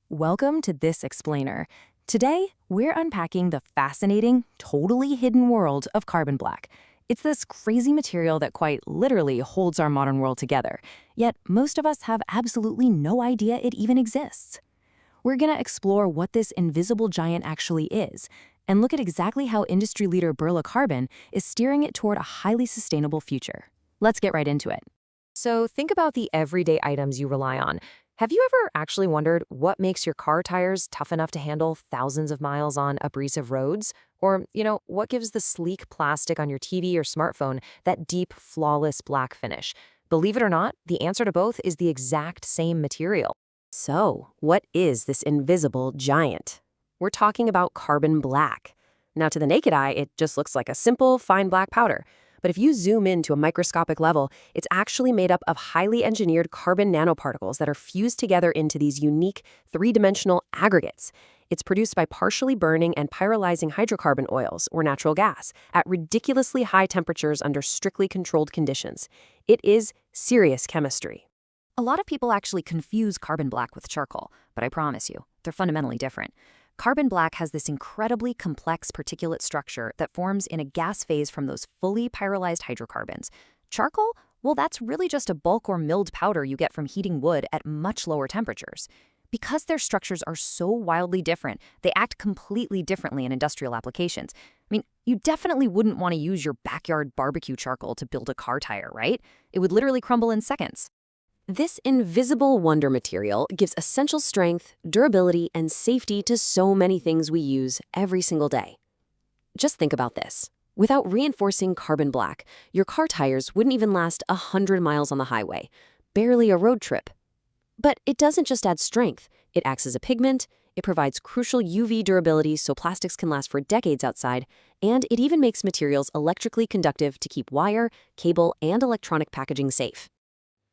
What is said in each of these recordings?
Welcome to This Explainer. Today, we're unpacking the fascinating, totally hidden world of carbon black. It's this crazy material that quite literally holds our modern world together, yet most of us have absolutely no idea it even exists. We're going to explore what this invisible giant actually is, and look at exactly how industry leader Birla Carbon is steering it toward a highly sustainable future. Let's get right into it. So think about the everyday items you rely on. Have you ever actually wondered what makes your car tires tough enough to handle thousands of miles on abrasive roads? Or, what gives the sleek plastic on your TV or smartphone that deep, flawless black finish? Believe it or not, the answer to both is the exact same material. So, what is this invisible giant? We're talking about carbon black. Now, to the naked eye, it just looks like a simple, fine black powder. But if you zoom in to a microscopic level, it's actually made up of highly engineered carbon nanoparticles that are fused together into these unique three-dimensional aggregates. It's produced by partially burning and pyrolyzing hydrocarbon oils, or natural gas, at ridiculously high temperatures under strictly controlled conditions. It is serious chemistry. A lot of people actually confuse carbon black with charcoal, but I promise you, they're fundamentally different. Carbon black has this incredibly complex particulate structure that forms in a gas phase from those fully pyrolyzed hydrocarbons. Charcoal? Well, that's really just a bulk or milled powder you get from heating wood at much lower temperatures. Because their structures are so wildly different, they act completely differently in industrial applications. I mean, you definitely wouldn't want to use your backyard barbecue charcoal to build a car tire, right? It would literally crumble in seconds. This invisible wonder material gives essential strength, durability, and safety to so many things we use every single day. Just think about this. Without reinforcing carbon black, your car tires wouldn't even last 100 miles on the highway, barely a road trip. But it doesn't just add strength. It acts as a pigment, it provides crucial UV durability so plastics can last for decades outside, and it even makes materials electrically conductive to keep wire, cable, and electronic packaging safe.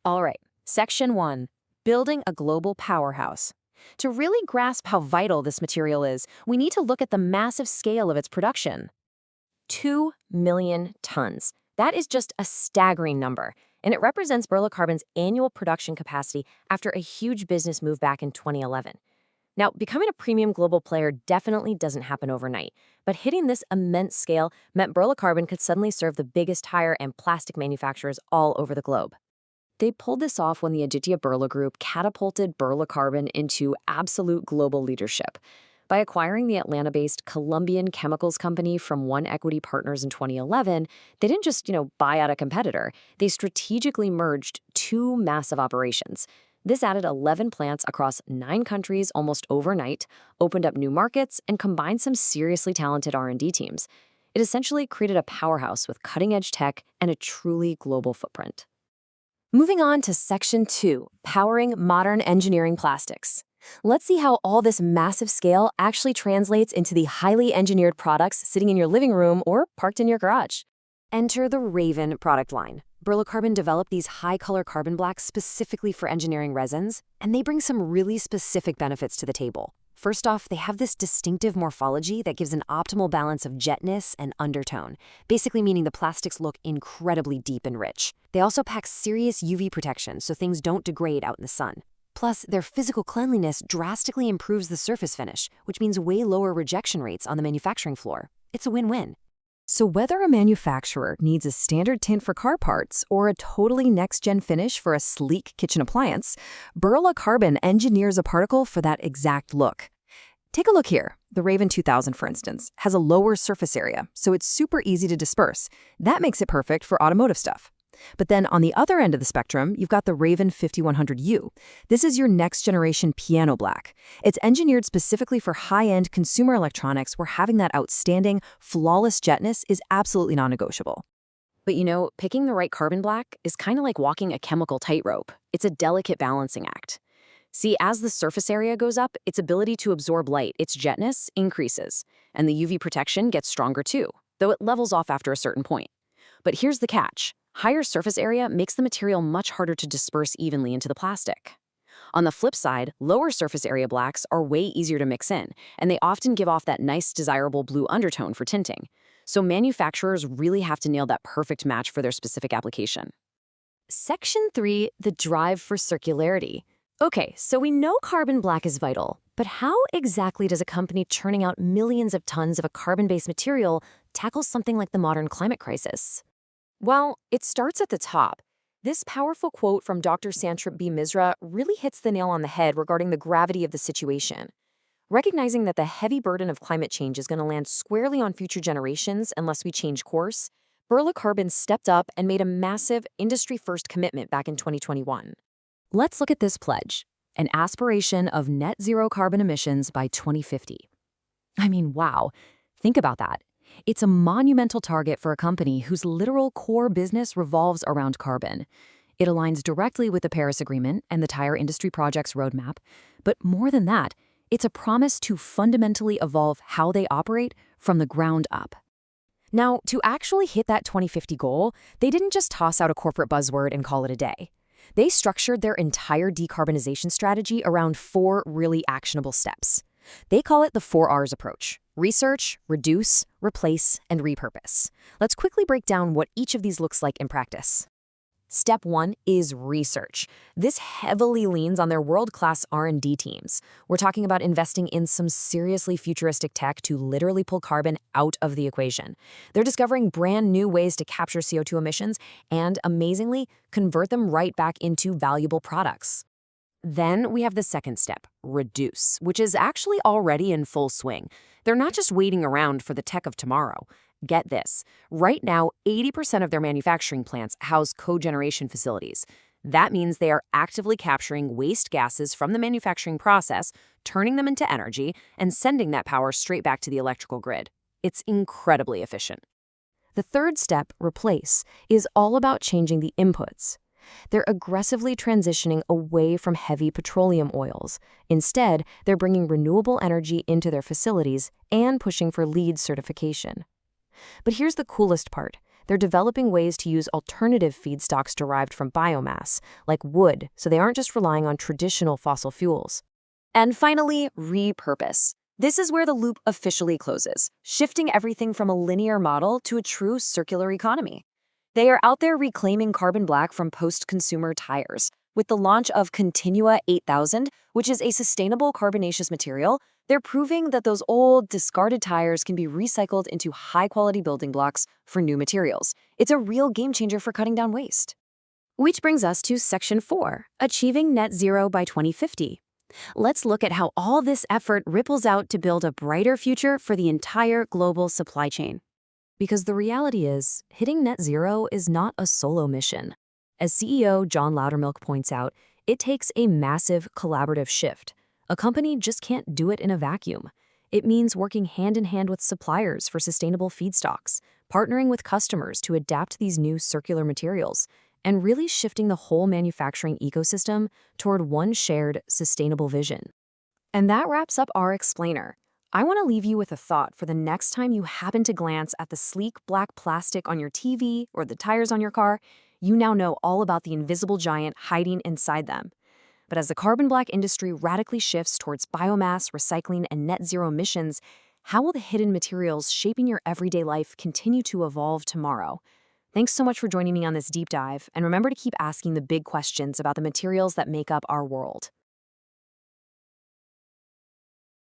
All right. Section 1. Building a global powerhouse. To really grasp how vital this material is, we need to look at the massive scale of its production. 2 million tons. That is just a staggering number, and it represents Birla Carbon's annual production capacity after a huge business move back in 2011. Now, becoming a premium global player definitely doesn't happen overnight, but hitting this immense scale meant Birla Carbon could suddenly serve the biggest tire and plastic manufacturers all over the globe. They pulled this off when the Aditya Birla Group catapulted Birla Carbon into absolute global leadership. By acquiring the Atlanta-based Colombian chemicals company from One Equity Partners in 2011, they didn't just, buy out a competitor. They strategically merged two massive operations. This added 11 plants across 9 countries almost overnight, opened up new markets, and combined some seriously talented R&D teams. It essentially created a powerhouse with cutting-edge tech and a truly global footprint. Moving on to Section 2, powering modern engineering plastics. Let's see how all this massive scale actually translates into the highly engineered products sitting in your living room or parked in your garage. Enter the Raven product line. Birla Carbon developed these high-color carbon blacks specifically for engineering resins, and they bring some really specific benefits to the table. First off, they have this distinctive morphology that gives an optimal balance of jetness and undertone, basically meaning the plastics look incredibly deep and rich. They also pack serious UV protection so things don't degrade out in the sun. Plus, their physical cleanliness drastically improves the surface finish, which means way lower rejection rates on the manufacturing floor. It's a win-win. So whether a manufacturer needs a standard tint for car parts or a totally next-gen finish for a sleek kitchen appliance, Birla Carbon engineers a particle for that exact look. Take a look here. The Raven 2000, for instance, has a lower surface area, so it's super easy to disperse. That makes it perfect for automotive stuff. But then on the other end of the spectrum, you've got the Raven 5100U. This is your next-generation piano black. It's engineered specifically for high-end consumer electronics where having that outstanding, flawless jetness is absolutely non-negotiable. But picking the right carbon black is kind of like walking a chemical tightrope. It's a delicate balancing act. See, as the surface area goes up, its ability to absorb light, its jetness, increases. And the UV protection gets stronger too, though it levels off after a certain point. But here's the catch. Higher surface area makes the material much harder to disperse evenly into the plastic. On the flip side, lower surface area blacks are way easier to mix in, and they often give off that nice, desirable blue undertone for tinting. So manufacturers really have to nail that perfect match for their specific application. Section 3, the drive for circularity. Okay, so we know carbon black is vital, But how exactly does a company churning out millions of tons of a carbon-based material tackle something like the modern climate crisis? Well, it starts at the top. This powerful quote from Dr. Santrip B. Misra really hits the nail on the head regarding the gravity of the situation. Recognizing that the heavy burden of climate change is going to land squarely on future generations unless we change course, Birla Carbon stepped up and made a massive industry-first commitment back in 2021. Let's look at this pledge, an aspiration of net zero carbon emissions by 2050. I mean, wow, think about that. It's a monumental target for a company whose literal core business revolves around carbon. It aligns directly with the Paris Agreement and the tire industry project's roadmap, but more than that, it's a promise to fundamentally evolve how they operate from the ground up. Now, to actually hit that 2050 goal, they didn't just toss out a corporate buzzword and call it a day. They structured their entire decarbonization strategy around 4 really actionable steps. They call it the 4Rs approach: research, reduce, replace, and repurpose. Let's quickly break down what each of these looks like in practice. Step 1 is research. This heavily leans on their world-class R&D teams. We're talking about investing in some seriously futuristic tech to literally pull carbon out of the equation. They're discovering brand new ways to capture CO2 emissions and, amazingly, convert them right back into valuable products. Then we have the second step, reduce, which is actually already in full swing. They're not just waiting around for the tech of tomorrow. Get this, right now, 80% of their manufacturing plants house cogeneration facilities. That means they are actively capturing waste gases from the manufacturing process, turning them into energy, and sending that power straight back to the electrical grid. It's incredibly efficient. The third step, replace, is all about changing the inputs. They're aggressively transitioning away from heavy petroleum oils. Instead, they're bringing renewable energy into their facilities and pushing for LEED certification. But here's the coolest part. They're developing ways to use alternative feedstocks derived from biomass, like wood, so they aren't just relying on traditional fossil fuels. And finally, repurpose. This is where the loop officially closes, shifting everything from a linear model to a true circular economy. They are out there reclaiming carbon black from post-consumer tires. With the launch of Continua 8000, which is a sustainable carbonaceous material, they're proving that those old, discarded tires can be recycled into high-quality building blocks for new materials. It's a real game-changer for cutting down waste. Which brings us to Section 4, achieving net zero by 2050. Let's look at how all this effort ripples out to build a brighter future for the entire global supply chain. Because the reality is, hitting net zero is not a solo mission. As CEO John Loudermilk points out, it takes a massive collaborative shift. A company just can't do it in a vacuum. It means working hand in hand with suppliers for sustainable feedstocks, partnering with customers to adapt these new circular materials, and really shifting the whole manufacturing ecosystem toward one shared, sustainable vision. And that wraps up our explainer. I want to leave you with a thought for the next time you happen to glance at the sleek black plastic on your TV or the tires on your car. You now know all about the invisible giant hiding inside them. But as the carbon black industry radically shifts towards biomass, recycling, and net zero emissions, how will the hidden materials shaping your everyday life continue to evolve tomorrow? Thanks so much for joining me on this deep dive, and remember to keep asking the big questions about the materials that make up our world.